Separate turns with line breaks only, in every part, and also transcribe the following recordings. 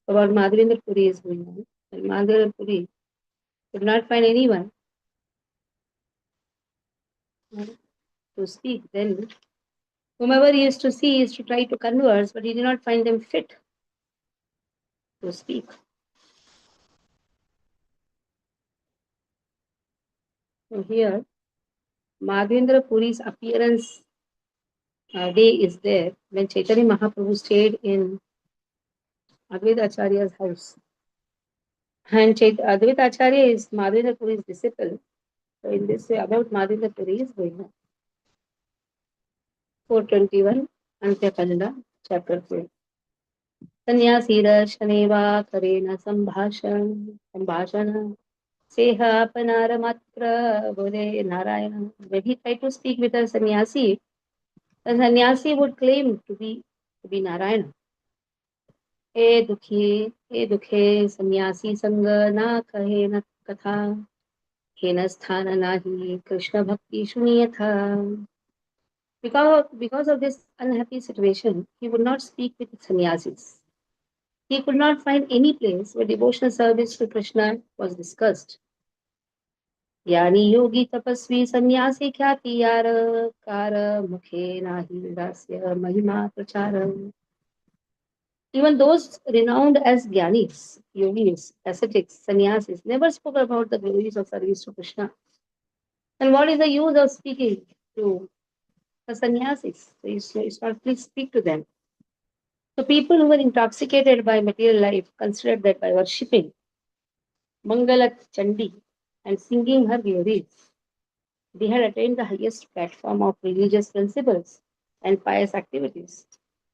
about Madhavendra Puri is going on. And Madhavendra Puri could not find anyone to speak. Then whomever he used to see, he used to try to converse, but he did not find them fit to speak. So here, Madhavendra Puri's appearance day is there when Chaitanya Mahaprabhu stayed in Advaita Acharya's house. And Advaita Acharya is Madhavendra Puri's disciple. So in this way, about Madhavendra Puri is going on. 421, Antya Kannada, chapter 4. सन्यासीदर्शनेवा करेण संभाषण Seha Panara Bode Narayana. When he tried to speak with a sannyasi, the sannyasi would claim to be Narayana. हे दुखे सन्यासी संग ना कहे न कथा हे न स्थान नाही Krishna bhakti shuniyatha. Because of this unhappy situation, he would not speak with the sannyasis. He could not find any place where devotional service to Krishna was discussed. यानी योगी तपस्वी सन्यासी ख्याति यार कार मुखे नाही दास्य महिमा प्रचार. Even those renowned as Gyanis, yogis, ascetics, sannyasis never spoke about the glories of service to Krishna. And what is the use of speaking to the sannyasis? It's not, please speak to them. So people who were intoxicated by material life considered that by worshipping Mangalat Chandi and singing her glories, they had attained the highest platform of religious principles and pious activities.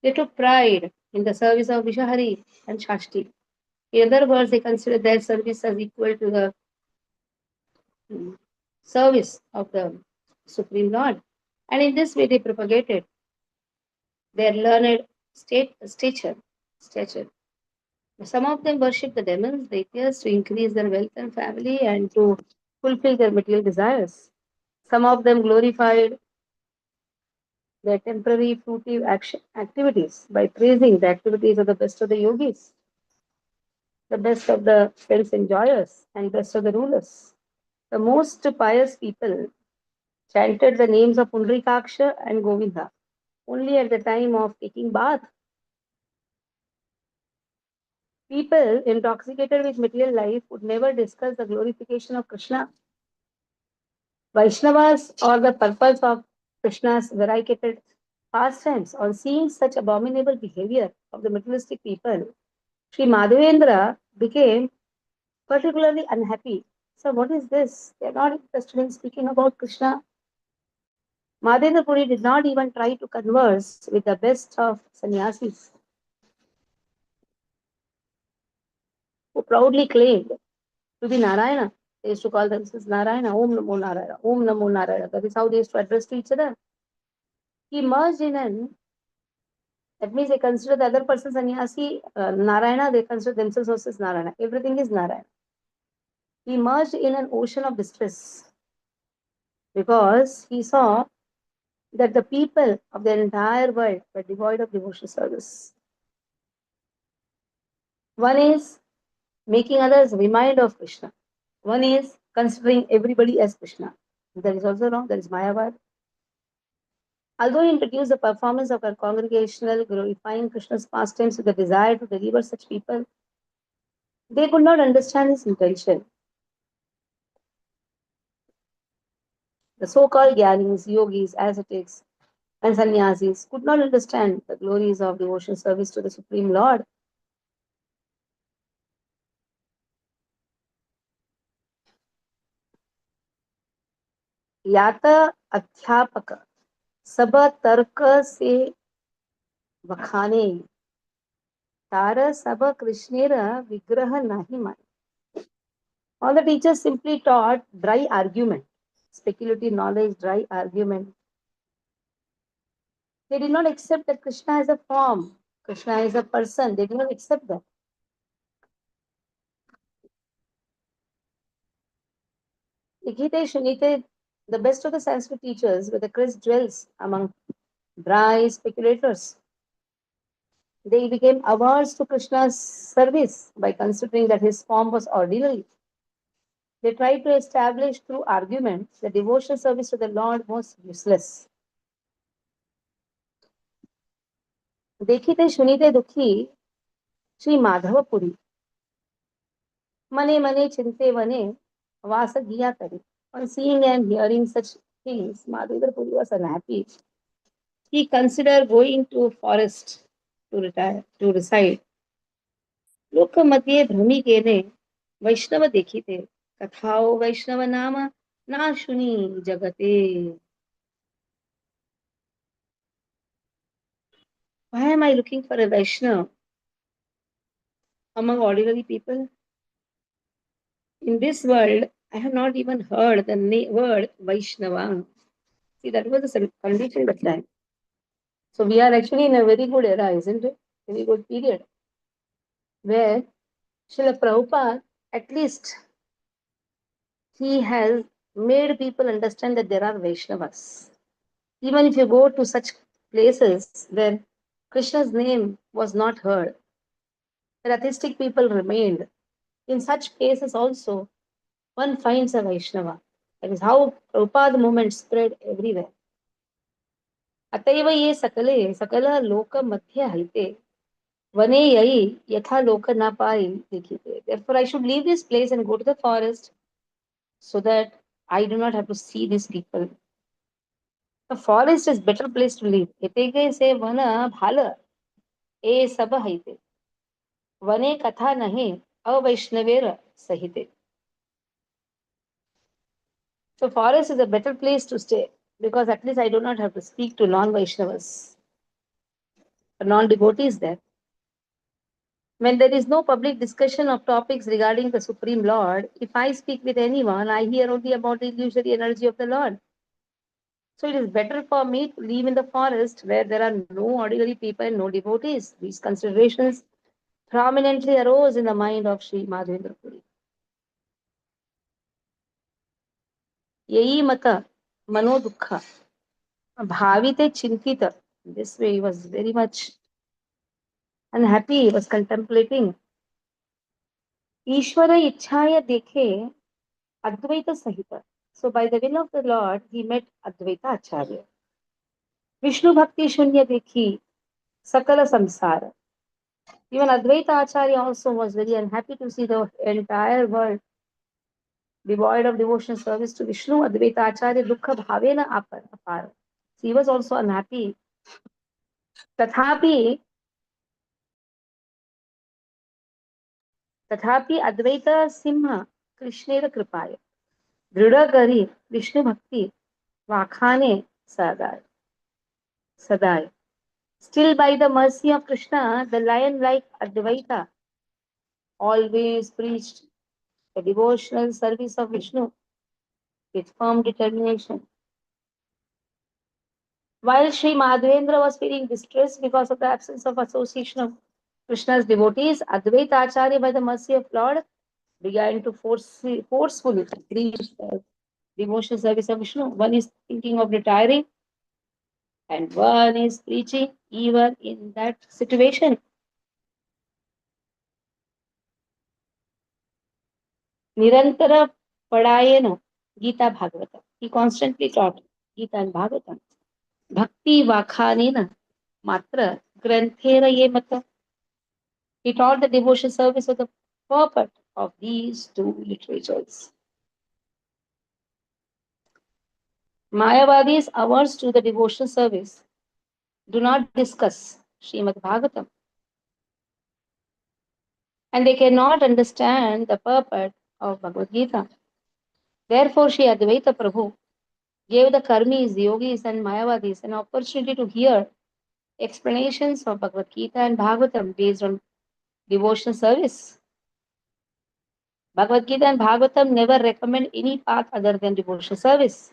They took pride in the service of Vishahari and Shashti. In other words, they considered their service as equal to the service of the Supreme Lord. And in this way, they propagated their learned stature. Some of them worshipped the demons, the atheists, to increase their wealth and family and to fulfill their material desires. Some of them glorified their temporary fruitive activities by praising the activities of the best of the yogis, the best of the sense enjoyers, and best of the rulers. The most pious people chanted the names of Pundrikaksha and Govinda only at the time of taking bath. People intoxicated with material life would never discuss the glorification of Krishna. Vaishnavas or the purpose of Krishna's variegated pastimes. On seeing such abominable behavior of the materialistic people, Sri Madhavendra became particularly unhappy. So, what is this? They are not interested in speaking about Krishna. Madhavendra Puri did not even try to converse with the best of sannyasis who proudly claimed to be Narayana. They used to call themselves Narayana, Om Namo Narayana, Om Namo Narayana. That is how they used to address to each other. He merged in an, that means they consider the other person sannyasi Narayana, they consider themselves also as Narayana. Everything is Narayana. He merged in an ocean of distress because he saw that the people of the entire world were devoid of devotional service. One is making others remind of Krishna. One is considering everybody as Krishna. That is also wrong. That is Mayavad. Although he introduced the performance of our congregational glorifying Krishna's pastimes with the desire to deliver such people, they could not understand his intention. The so-called Gyanis, yogis, ascetics, and sannyasis could not understand the glories of devotional service to the Supreme Lord. यात अध्यापक सब तर्क से वखाने तार सब कृष्णेर विग्रह नहीं माने. All the teachers simply taught dry argument, speculative knowledge, dry argument. They did not accept that Krishna is a form, Krishna is a person. They did not accept that. Ikite Shunite, the best of the Sanskrit teachers, were the Chris dwells among dry speculators. They became averse to Krishna's service by considering that his form was ordinary. They tried to establish through arguments that devotional service to the Lord was useless. देखिते सुनिते दुखी श्री माधवपुरी मने मने चिंते वने वास giya करे. On seeing and hearing such things, Madhavapuri was unhappy. He considered going to a forest to retire to reside. लोक मध्ये भ्रमी केने वैष्णव देखिते कथाओ वैष्णव नाम ना शुनी जगते. Why am I looking for a Vaishnav among ordinary people? In this world, I have not even heard the word Vaishnava. See, that was the condition at that time. So we are actually in a very good era, isn't it? Very good period where Srila Prabhupada, at least, he has made people understand that there are Vaishnavas. Even if you go to such places where Krishna's name was not heard, the atheistic people remained. In such cases also, one finds a Vaishnava. That is how Prabhupada movement spread everywhere. अतएव ये सकले सकल लोक मध्य हलते वने यही यथा लोक न पाई देखिते. Therefore, I should leave this place and go to the forest so that I do not have to see these people. The forest is better place to live. हिते से वन भाल ए सब हईते वने कथा नहीं अवैष्णवेर सहिते. So forest is a better place to stay because at least I do not have to speak to non-Vaishnavas, non-devotees there. When there is no public discussion of topics regarding the Supreme Lord, if I speak with anyone, I hear only about the illusory energy of the Lord. So it is better for me to live in the forest where there are no ordinary people and no devotees. These considerations prominently arose in the mind of Shri Madhavendra Puri. Yei mata mano dukha bhavite chintita. This way he was very much unhappy. He was contemplating. Ishvara ichhaya dekhe Advaita Sahita. So by the will of the Lord, he met Advaita Acharya. Vishnu Bhakti Shunya Dekhi Sakala Samsara. Even Advaita Acharya also was very unhappy to see the entire world devoid of devotional service to Vishnu. Advaita Acharya Dukha Bhavena Apara. So he was also unhappy. Tathapi तथापि अद्वैत सिंह कृष्णेर कृपाय दृढ़ करी विष्णु भक्ति वाखाने सदाय सदाय. Still, by the mercy of Krishna, the lion-like Advaita always preached the devotional service of Vishnu with firm determination. While Sri Madhavendra was feeling distress because of the absence of association of Krishna's devotees, Advaita Acharya, by the mercy of Lord, began to forcefully preach the devotional service of Vishnu. One is thinking of retiring, and one is preaching even in that situation. Nirantara Padayana Gita Bhagavata. He constantly taught Gita and Bhagavatam. Bhakti Vakhanena Matra Granthera Ye Mata. He taught the devotion service of the purport of these two literatures. Mayavadis averse to the devotional service do not discuss Srimad Bhagavatam, and they cannot understand the purport of Bhagavad Gita. Therefore, Sri Advaita Prabhu gave the karmis, yogis, and mayavadis an opportunity to hear explanations of Bhagavad Gita and Bhagavatam based on devotional service. Bhagavad Gita and Bhagavatam never recommend any path other than devotional service.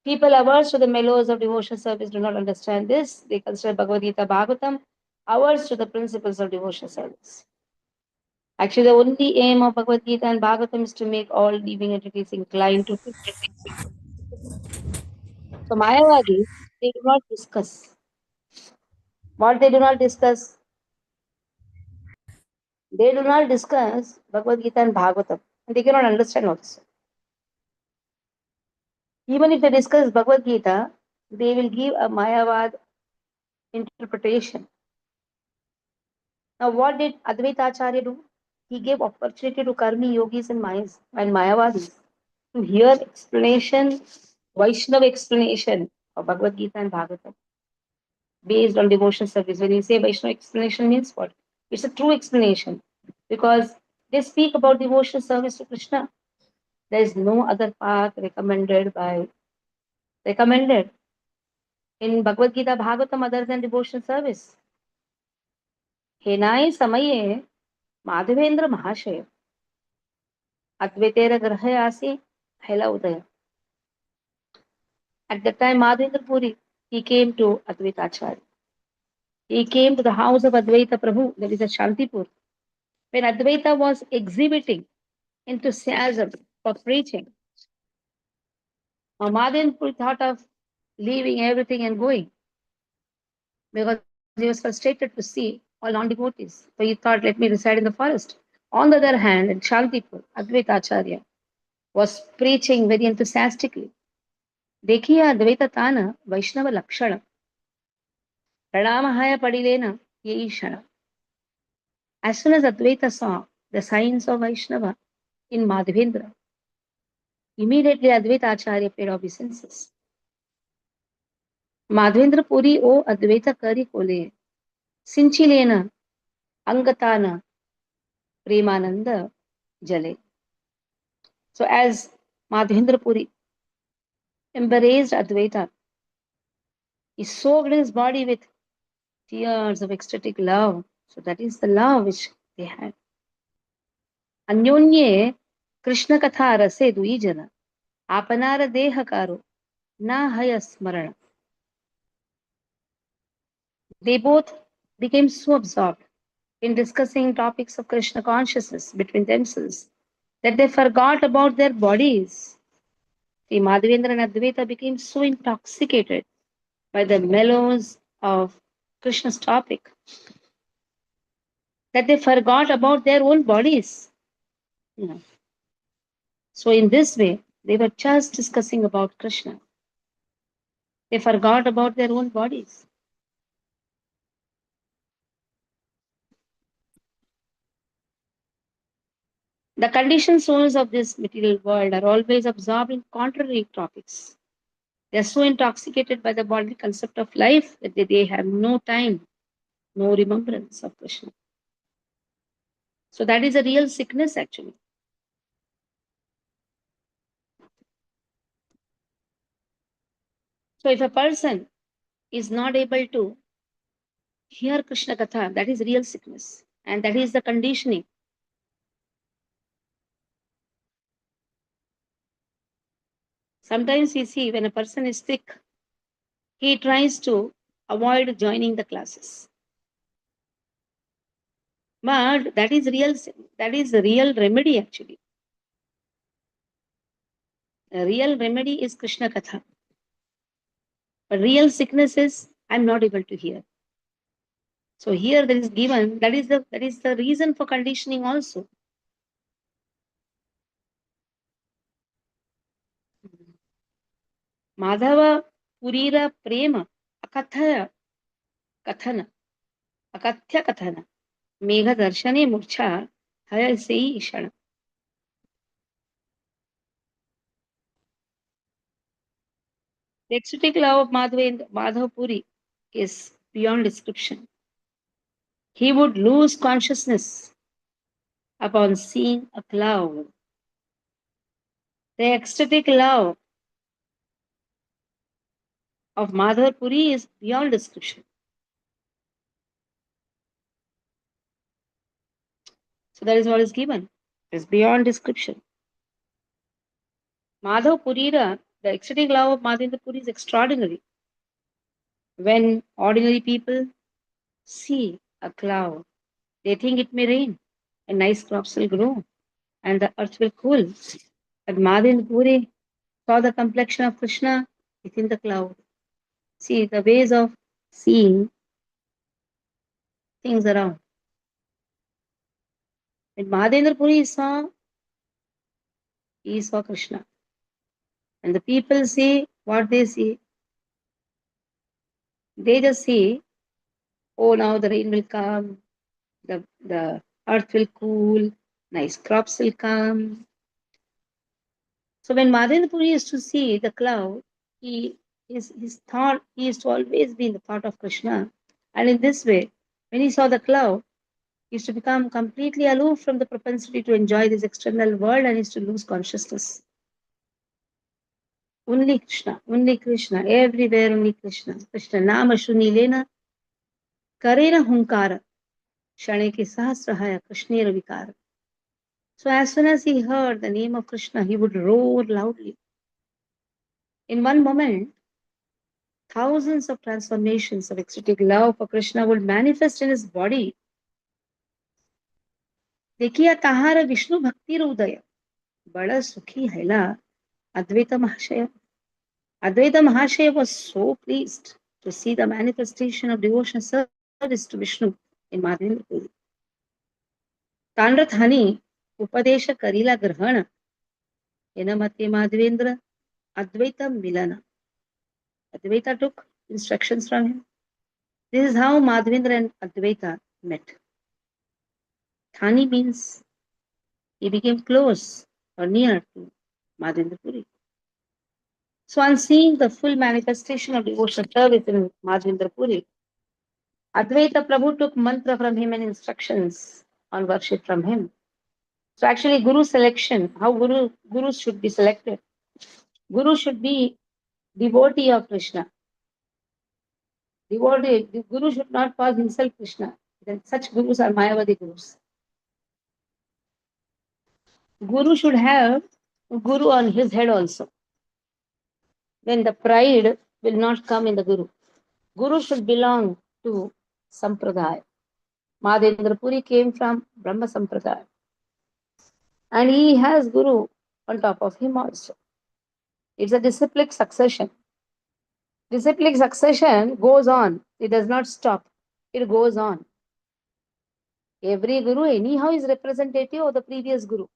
People averse to the mellows of devotional service do not understand this. They consider Bhagavad Gita, Bhagavatam averse to the principles of devotional service. Actually, the only aim of Bhagavad Gita and Bhagavatam is to make all living entities inclined to it. So Mayavadi, they do not discuss. What they do not discuss? They do not discuss Bhagavad Gita and Bhagavatam. And they cannot understand also. Even if they discuss Bhagavad Gita, they will give a Mayavad interpretation. Now, what did Advaita Acharya do? He gave opportunity to Karmi yogis and Mayavadis to hear explanation, Vaishnava explanation of Bhagavad Gita and Bhagavatam based on devotional service. When you say Vaishnava explanation means what? It's a true explanation because they speak about devotional service to Krishna. There is no other path recommended in Bhagavad Gita Bhagavatam other than devotional service. हेनाय समये माधवेंद्र महाशय अद्वैतेर ग्रह आसी हैला उदय. At that time, Madhavendra Puri, he came to Advaita Acharya. He came to the house of Advaita Prabhu, that is at Shantipur, when Advaita was exhibiting enthusiasm for preaching. Now, Madhavendra Puri thought of leaving everything and going because he was frustrated to see all non-devotees. So he thought, let me reside in the forest. On the other hand, in Shantipur, Advaita Acharya was preaching very enthusiastically. देखिए अद्वैत तान वैष्णव लक्षण प्रणामहाय पडिलेन ये क्षण. As soon as Advaita saw the signs of Vaishnava in Madhavendra, immediately Advaita Acharya paid obeisances. Madhavendra Puri o Advaita kari kole sinchilena angatana premananda jale. So as Madhavendra Puri embraced Advaita, he soaked his body with tears of ecstatic love. So that is the love which they had. अन्योन्ये Krishna कथा रसे दुई जन आपनार देहकारो ना हय स्मरण. They both became so absorbed in discussing topics of Krishna consciousness between themselves that they forgot about their bodies. The Madhavendra and Advaita became so intoxicated by the mellows of Krishna's topic that they forgot about their own bodies. So in this way, they were just discussing about Krishna. They forgot about their own bodies. The conditioned souls of this material world are always absorbed in contrary topics. They are so intoxicated by the bodily concept of life that they have no time, no remembrance of Krishna. So that is a real sickness actually. So if a person is not able to hear Krishna Katha, that is real sickness. And that is the conditioning. Sometimes we see when a person is sick, he tries to avoid joining the classes. But that is the real remedy actually. The real remedy is Krishna Katha. But real sickness is I'm not able to hear. So here there is given that is the reason for conditioning also. Madhava Purira Prema Akathya Kathana Akathya Kathana Megha Darshane Murcha Haya Sei Ishana. The ecstatic love of Madhava Puri is beyond description. He would lose consciousness upon seeing a cloud. The ecstatic love of Madhava Puri is beyond description. So that is what is given. It is beyond description. Madhav Purira, the ecstatic love of Madhavendra Puri is extraordinary. When ordinary people see a cloud, they think it may rain and nice crops will grow and the earth will cool. But Madhavendra Puri saw the complexion of Krishna within the cloud. See the ways of seeing things around. When Mahendra Puri saw, he saw Krishna. And the people see what they see. They just see, oh, now the rain will come, the earth will cool, nice crops will come. So when Mahendra Puri used to see the cloud, his thought, he used to always be in the thought of Krishna. And in this way, when he saw the cloud, he used to become completely aloof from the propensity to enjoy this external world and used to lose consciousness. Only Krishna, everywhere only Krishna. Krishna Nama Shunilena Karena Hunkara Shane ki Sahasrahaya Krishnera Vikara. So as soon as he heard the name of Krishna, he would roar loudly. In one moment, thousands of transformations of ecstatic love for Krishna would manifest in his body. देखिए ताहार विष्णु भक्ति उदय बड़ा सुखी हैला Advaita Mahashaya. Advaita Mahashaya was so pleased to see the manifestation of devotional service to Vishnu in Madhendra Puri. Tandrathani Upadesha Karila Grahana Enamate Madhavendra Advaita Milana. Advaita took instructions from him. This is how Madhavendra and Advaita met. Thani means he became close or near to Madhendra Puri. So on seeing the full manifestation of devotional service in Madhendra Puri, Advaita Prabhu took mantra from him and instructions on worship from him. So actually Guru selection, how Gurus should be selected. Guru should be devotee of Krishna. Devotee, the Guru should not call himself Krishna. Then such Gurus are Mayavadi Gurus. Guru should have Guru on his head also. Then the pride will not come in the Guru. Guru should belong to Sampradaya. Madhendra Puri came from Brahma Sampradaya. And he has Guru on top of him also. It's a disciplic succession. Disciplic succession goes on. It does not stop. It goes on. Every Guru anyhow is representative of the previous Guru.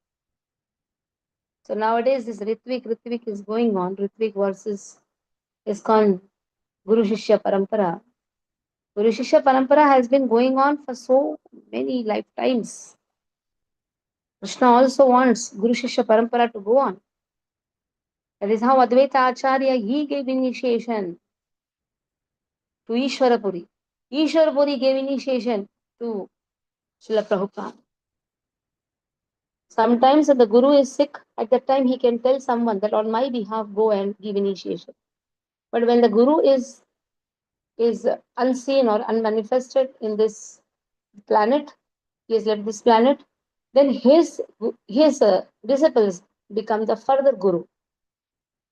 So nowadays this Ritvik is going on. Ritvik versus ISKCON Guru Shishya Parampara. Guru Shishya Parampara has been going on for so many lifetimes. Krishna also wants Guru Shishya Parampara to go on. That is how Advaita Acharya, he gave initiation to Ishwarapuri. Ishwarapuri gave initiation to Srila Prabhupada. Sometimes if the Guru is sick, at that time he can tell someone that on my behalf go and give initiation. But when the Guru is unseen or unmanifested in this planet, he has left this planet, then his disciples become the further Guru.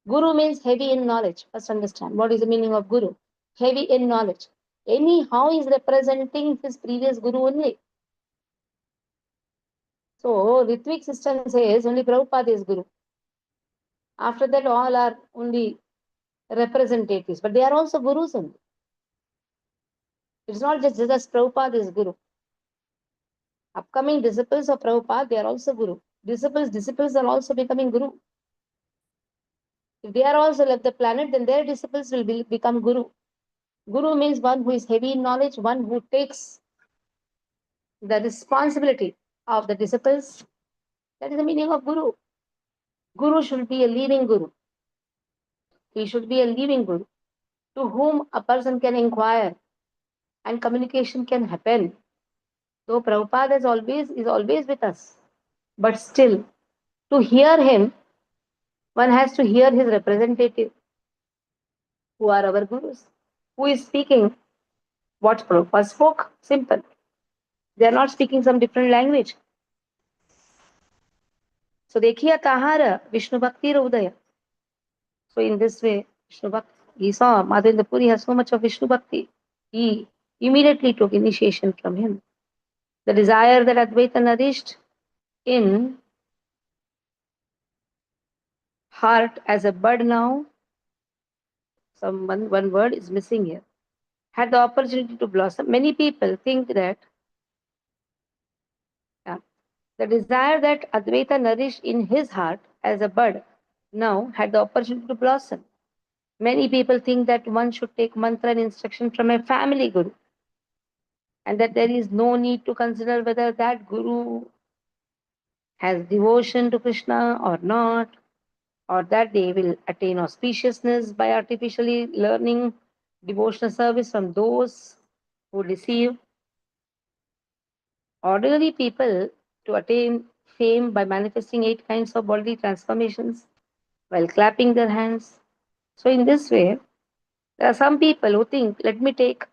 Guru means heavy in knowledge. First understand what is the meaning of Guru. Heavy in knowledge. Anyhow is representing his previous Guru only. So Ritvik system says only Prabhupada is Guru. After that all are only representatives, but they are also Gurus only. It's not just Prabhupada is Guru. Upcoming disciples of Prabhupada, they are also Guru. Disciples are also becoming Guru. If they are also left the planet, then their disciples will become Guru. Guru means one who is heavy in knowledge, one who takes the responsibility of the disciples. That is the meaning of Guru. Guru should be a living Guru. He should be a living Guru to whom a person can inquire and communication can happen. Though Prabhupada is always with us, but still, to hear him, one has to hear his representative, who are our Gurus, who is speaking what Prabhupada spoke. Simple. They are not speaking some different language. So देखिए ताहार Vishnu Bhakti Udaya. So in this way, Vishnu Bhakti, he saw Madhendra Puri has so much of Vishnu Bhakti. He immediately took initiation from him. The desire that Advaita nourished in heart as a bud now, one word is missing here, had the opportunity to blossom. Many people think that The desire that Advaita nourished in his heart as a bud now had the opportunity to blossom. Many people think that one should take mantra and instruction from a family guru, and that there is no need to consider whether that guru has devotion to Krishna or not, or that they will attain auspiciousness by artificially learning devotional service from those who receive. Ordinary people to attain fame by manifesting 8 kinds of bodily transformations while clapping their hands. So, in this way, there are some people who think, let me take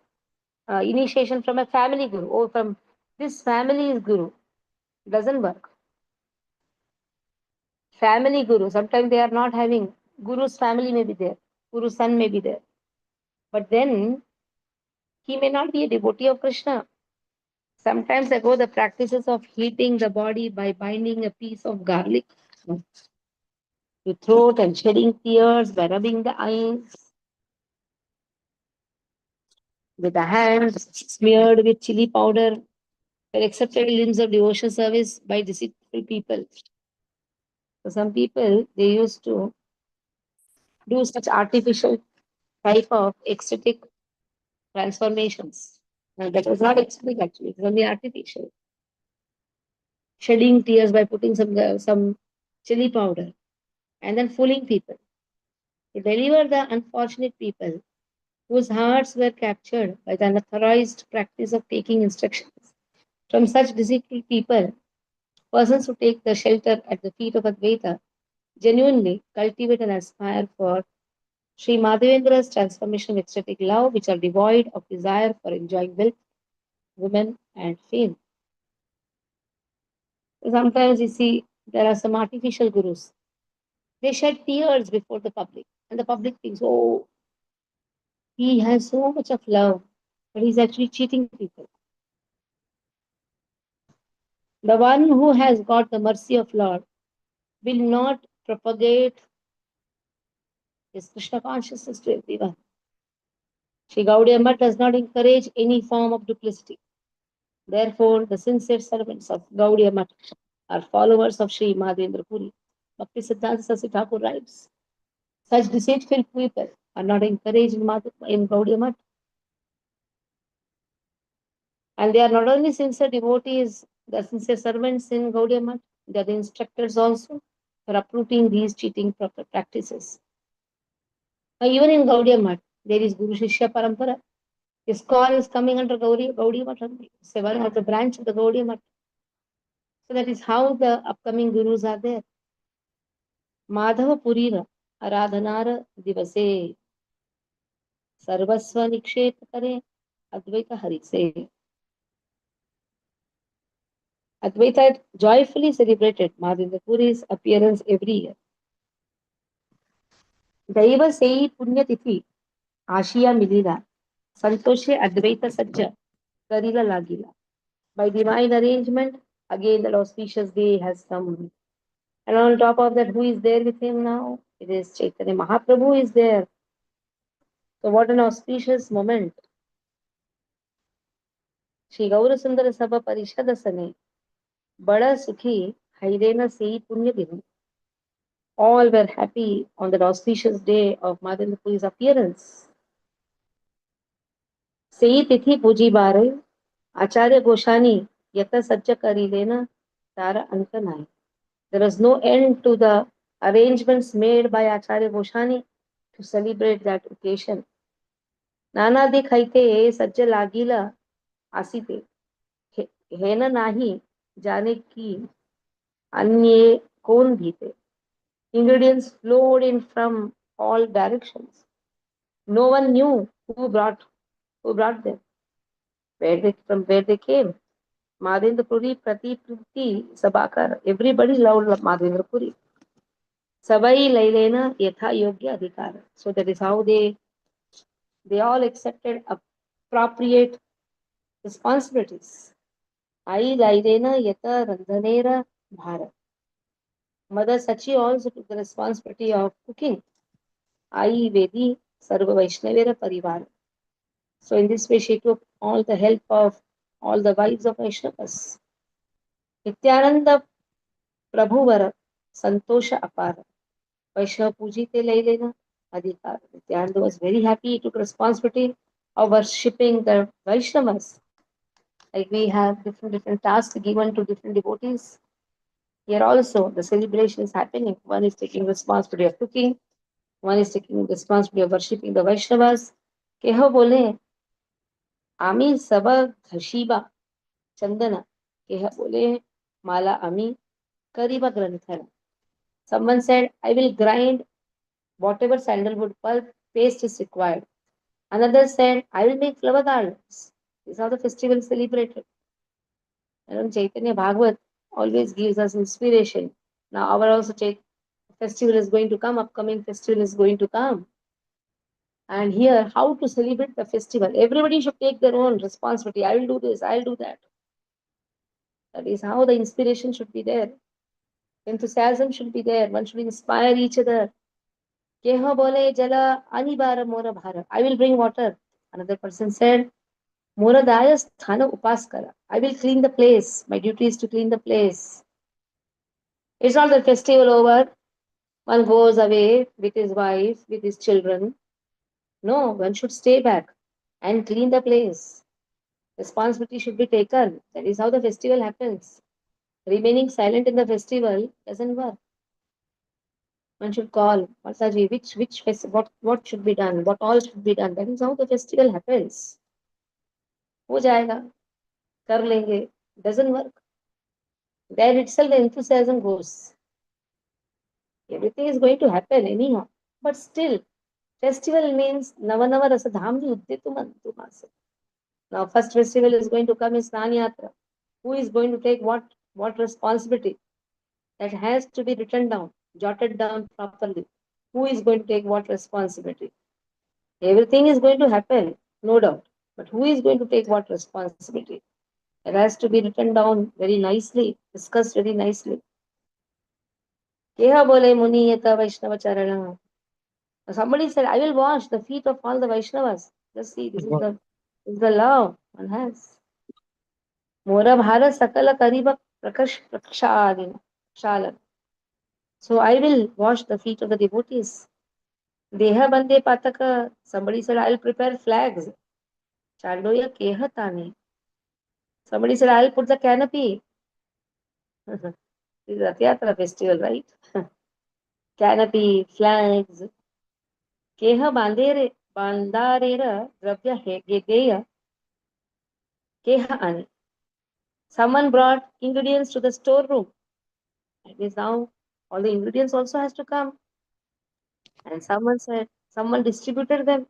initiation from a family guru or from this family's guru. Doesn't work. Family guru, sometimes they are not having, guru's family may be there, guru's son may be there, but then he may not be a devotee of Krishna. Sometimes ago, the practices of heating the body by binding a piece of garlic to throat and shedding tears by rubbing the eyes with the hands smeared with chili powder were accepted limbs of devotional service by deceitful people. So some people they used to do such artificial type of ecstatic transformations. Now, that was not ecstatic actually, it was only artificial. Shedding tears by putting some chili powder and then fooling people. To deliver the unfortunate people whose hearts were captured by the unauthorized practice of taking instructions from such deceitful people, persons who take the shelter at the feet of Advaita genuinely cultivate and aspire for Sri Madhavendra's transformation of ecstatic love, which are devoid of desire for enjoying wealth, women, and fame. Sometimes you see there are some artificial gurus. They shed tears before the public, and the public thinks, oh, he has so much of love, but he's actually cheating people. The one who has got the mercy of Lord will not propagate his Krishna consciousness to everyone. Sri Gaudiya Math does not encourage any form of duplicity. Therefore, the sincere servants of Gaudiya Math are followers of Sri Madhavendra Puri. Bhakti Siddhanta Saraswati Thakur writes, such deceitful people are not encouraged in Gaudiya Math. And they are not only sincere devotees, they are sincere servants in Gaudiya Math, they are the instructors also for uprooting these cheating practices. Now, even in Gaudiya Math, there is Guru Shishya Parampara. ISKCON is coming under Gaudiya Math only. It's one of the branch of the Gaudiya Math. So that is how the upcoming gurus are there. Madhava Purira Aradhanara Divase Sarvasva Nikshep Kare Advaita Harise. Advaita joyfully celebrated Madhavendra Puri's appearance every year. दैव से ही पुण्यतिथि आशिया मिलीला संतोषे अद्वैत सज्ज Karila लागीला. By divine arrangement, again the auspicious day has come. And on top of that, who is there with him now? It is Chaitanya Mahaprabhu is there. So what an auspicious moment. Shri Gaura Sundara Sabha Parishadasane Bada Sukhi Hairena Sei Punya Dinu. All were happy on that auspicious day of Madhavendra Puri's appearance. Sei Tithi Puji Bare Acharya Goshani Yata Sajja Kari Lena Tara Antanai. There was no end to the arrangements made by Acharya Goshani to celebrate that occasion. नानादी खाइते सज्ज लागिला आसीते हेन नाही जाने की अन्य कौन भीते. Ingredients flowed in from all directions. No one knew who brought them, where they came. Madhavendra Puri Prati Priti Sabakar. Everybody loved Madhavendra Puri. Sabai Lailena Yatha Yogya Adhikara. So that is how they all accepted appropriate responsibilities. Ai Lailena Yata Randhanera Bharat. Mother Sachi also took the responsibility of cooking. Ai Vedi Sarva Vaishnavera Parivar. So in this way she took all the help of all the wives of Vaishnavas. Nityanand प्रभुवर संतोष अपार. वैष्णव पूजी ते लय लेना अधिकार. Nityananda was very happy. He took responsibility of worshipping the Vaishnavas. Like we have different tasks given to different devotees. Here also the celebration is happening. One is taking responsibility of cooking. One is taking responsibility of worshipping the Vaishnavas. केह बोले आम्ही सब घशीबा चंदना. केह बोले माला आम्ही करीबा ग्रंथना. Someone said, I will grind whatever sandalwood pulp paste is required. Another said, I will make flower garlands. This is how the festival is celebrated. And Chaitanya Bhagavat always gives us inspiration. Now our also festival is going to come, upcoming festival is going to come. And here, how to celebrate the festival. Everybody should take their own responsibility. I will do this, I'll do that. That is how the inspiration should be there. Enthusiasm should be there. One should inspire each other. Keha bole jala anibara mora bhara. I will bring water. Another person said, Mora daya sthana upaskara. I will clean the place. My duty is to clean the place. It's not the festival over. One goes away with his wife, with his children. No, one should stay back and clean the place. Responsibility should be taken. That is how the festival happens. Remaining silent in the festival doesn't work. One should call Masaji, what should be done, what all should be done. That is how the festival happens. हो जाएगा, कर लेंगे. Doesn't work. There itself the enthusiasm goes. Everything is going to happen anyhow. But still, festival means Navanava Rasa Dhamni Udditu Mantu Masa. Now, first festival is going to come is Snan Yatra. Who is going to take what responsibility? That has to be written down, jotted down properly. Who is going to take what responsibility? Everything is going to happen, no doubt. But who is going to take what responsibility? It has to be written down very nicely, discussed very nicely. Keha bole muni yata Vaishnava charana. Somebody said, I will wash the feet of all the Vaishnavas. Just see, this is the love one has. Mora bhara sakala kariba prakshalan. So I will wash the feet of the devotees. Deha bande pataka. Somebody said, I'll prepare flags. Chandoya keha tani. Somebody said, I'll put the canopy. This is Rath Yatra festival, right? Canopy, flags. Keha bandarera dravya gedeya. Keha ani. Someone brought ingredients to the storeroom. That means now all the ingredients also has to come. And someone said, someone distributed them.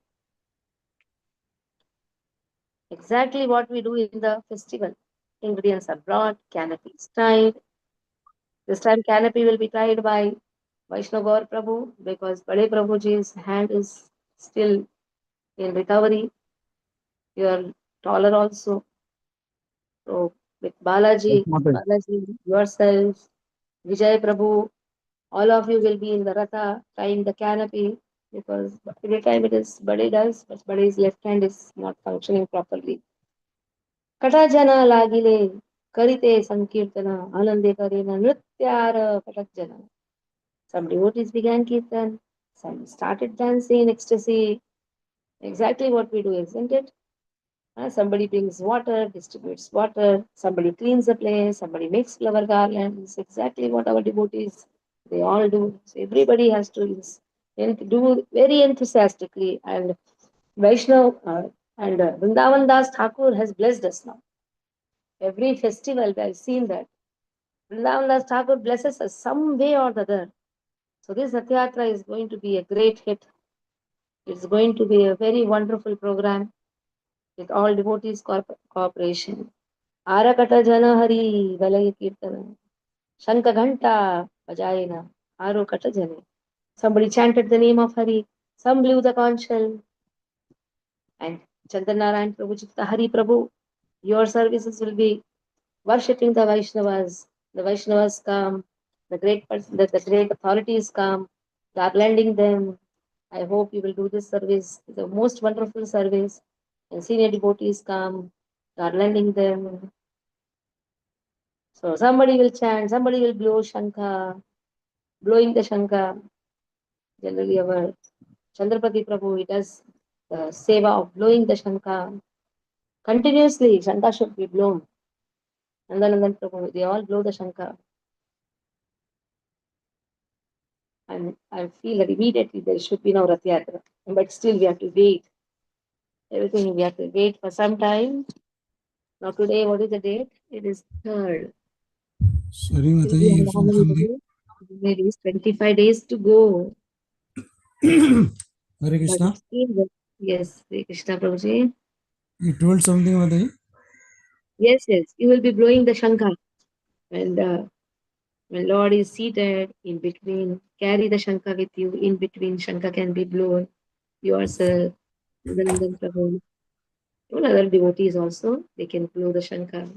Exactly what we do in the festival. Ingredients are brought, canopy is tied. This time canopy will be tied by Vaishnava Prabhu because Bade Prabhuji's hand is still in recovery. You are taller also. So with Balaji, yourself, Vijay Prabhu, all of you will be in the Ratha tying the canopy because every time it is Bade does, but Bade's left hand is not functioning properly. Kata jana lagile karite sankirtana anande karena nrityara katak jana. Some devotees began kirtan, some started dancing in ecstasy. Exactly what we do, isn't it? Somebody brings water, distributes water, somebody cleans the place, somebody makes flower garlands. Exactly what our devotees they all do. So everybody has to do very enthusiastically. And Vaishnav and Vrindavan Das Thakur has blessed us now. Every festival, I've seen that. Vrindavan Das Thakur blesses us some way or the other. So this Satyatra is going to be a great hit. It's going to be a very wonderful program with all devotees cooperation. Arakata jana hari valaya kirtana. Shanka ghanta vajayana. Arokata jana. Somebody chanted the name of Hari. Some blew the conch shell. And Chandranarayan Prabhu Chitta Hari Prabhu, your services will be worshipping the Vaishnavas. The Vaishnavas come. The great authorities come. Garlanding them. I hope you will do this service. It's the most wonderful service. And senior devotees come, garlanding them. So somebody will chant, somebody will blow shankha, blowing the shankha. Generally, our Chandrapati Prabhu, he does the seva of blowing the shankha. Continuously, shankha should be blown. Nandanandan Prabhu, they all blow the shankha. And I feel that immediately there should be no Rath Yatra. But still we have to wait. Everything we have to wait for some time. Now today, what is the date? It is 3rd.
Sorry,
Still we
Mataji,
have
if you
normally it is 25 days to go.
Hare
But
Krishna.
still, yes, Hare Krishna Prabhuji.
You told something, Mataji?
Yes, yes, you will be blowing the shankha. And when Lord is seated in between, carry the shankha with you. In between, shankha can be blown yourself. Nandanandan Prabhu. All other devotees also, they can blow the shankha.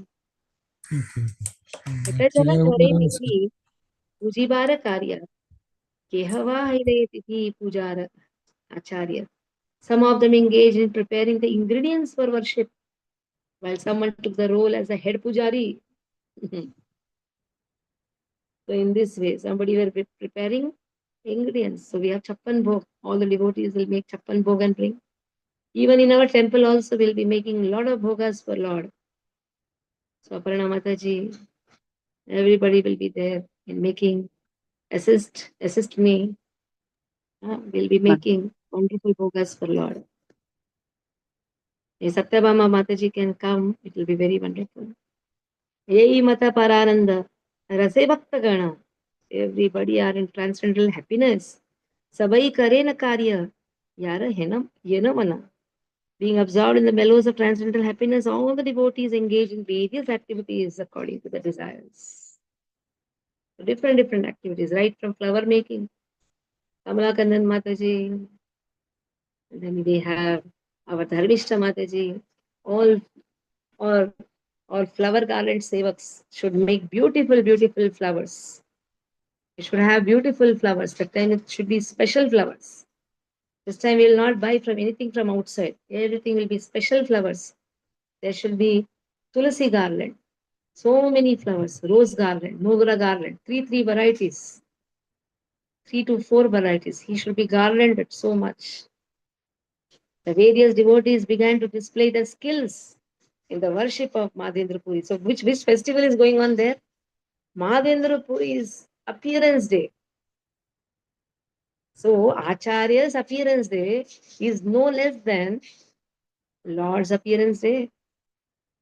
Okay.
Jala
Actually, I
kare
was
vithi, pujibara karya, kehava haire tithi pujara acharya. Some of them engaged in preparing the ingredients for worship, while someone took the role as a head pujari. So in this way, somebody were preparing ingredients. So we have chappan bhog. All the devotees will make chappan bhog and bring. Even in our temple also, we'll be making a lot of bhogas for Lord. So Aparna Mataji, everybody will be there in making, assist me. We'll be making wonderful bhogas for Lord. If Satyabhama Mataji can come, it will be very wonderful. Yei mata parananda, rase bhakta gana. Everybody are in transcendental happiness. Sabai kare na karya. Yara hena yena mana. Being absorbed in the mellows of transcendental happiness, all the devotees engage in various activities according to their desires. Different activities, right from flower making. Kamala Kandan Mataji, and then we have our Dharmishta Mataji, all or flower garland sevaks should make beautiful flowers. It should have beautiful flowers. That time it should be special flowers. This time we will not buy from anything from outside. Everything will be special flowers. There should be tulasi garland, so many flowers, rose garland, mogra garland, three varieties, 3 to 4 varieties. He should be garlanded so much. The various devotees began to display their skills in the worship of Madhendra Puri. So which festival is going on there? Madhendra Puri's appearance day. So Acharya's appearance day is no less than Lord's appearance day.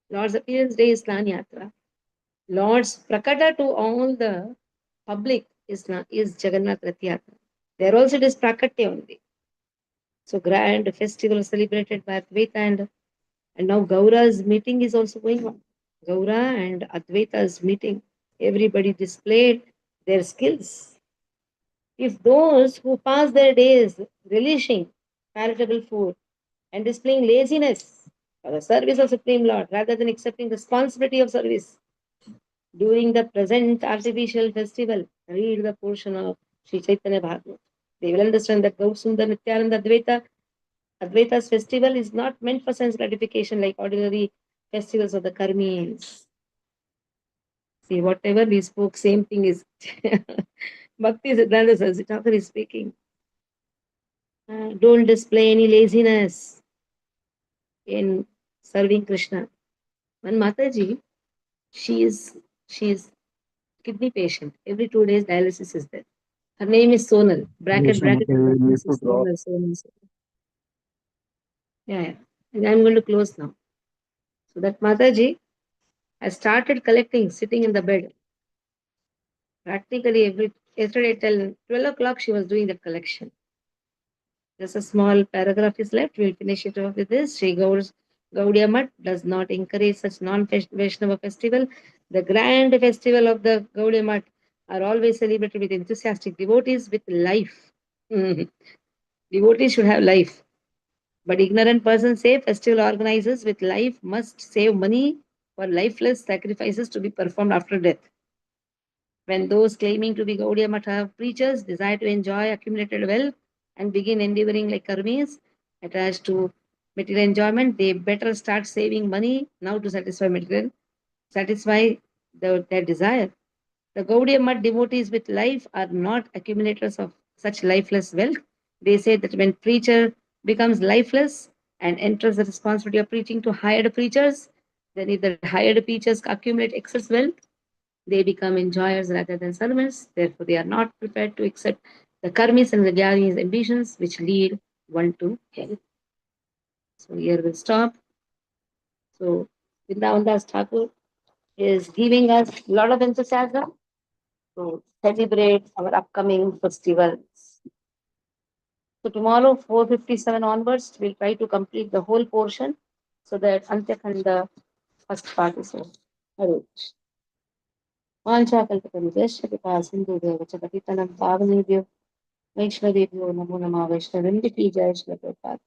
Lord's appearance day is Snan Yatra. Lord's Prakata to all the public is Jagannath Rath Yatra. There also it is Prakatya only. So grand festival celebrated by Advaita and now Gaura's meeting is also going on. Gaura and Advaita's meeting. Everybody displayed their skills. If those who pass their days relishing palatable food and displaying laziness for the service of Supreme Lord rather than accepting responsibility of service during the present artificial festival, read the portion of Sri Chaitanya Bhagavat. They will understand that Gaur Sundar Nityananda Advaita's festival is not meant for sense gratification like ordinary festivals of the karmis. See, whatever we spoke, same thing is Bhakti Siddhanta Saraswati Thakur is speaking. Don't display any laziness in serving Krishna. One Mataji, she is kidney patient. Every 2 days dialysis is there. Her name is Sonal. Bracket, bracket, and bracket. Sonal, Sonal, Sonal. Yeah. And I'm going to close now. So that Mataji has started collecting, sitting in the bed. Practically yesterday till 12 o'clock she was doing that collection. Just a small paragraph is left. We'll finish it off with this. Sri Gaudiya Math does not encourage such non-Vaishnava festival. The grand festival of the Gaudiya Math are always celebrated with enthusiastic devotees with life. Devotees should have life. But ignorant persons say festival organizers with life must save money for lifeless sacrifices to be performed after death. When those claiming to be Gaudiya Matha preachers desire to enjoy accumulated wealth and begin endeavoring like karmis attached to material enjoyment, they better start saving money now to satisfy their desire. The Gaudiya Mutt devotees with life are not accumulators of such lifeless wealth. They say that when preacher becomes lifeless and enters the responsibility of preaching to hired preachers, then if the hired preachers accumulate excess wealth, they become enjoyers rather than servants. Therefore, they are not prepared to accept the karmis and the jnanis ambitions which lead one to hell. So here we'll stop. So Vrindavan Das Thakur is giving us a lot of enthusiasm to celebrate our upcoming festivals. So tomorrow, 4:57 onwards, we'll try to complete the whole portion so that Antya Khanda first part is over. Hare Krishna. वाञ्छाकल्पतरुभ्यश्च कृपा सिन्धुभ्यः च पतितनं पावनेभ्यो वैष्णवेभ्यो नमो नमः वैष्णवेन्दि की जय श्री प्रभुपाद।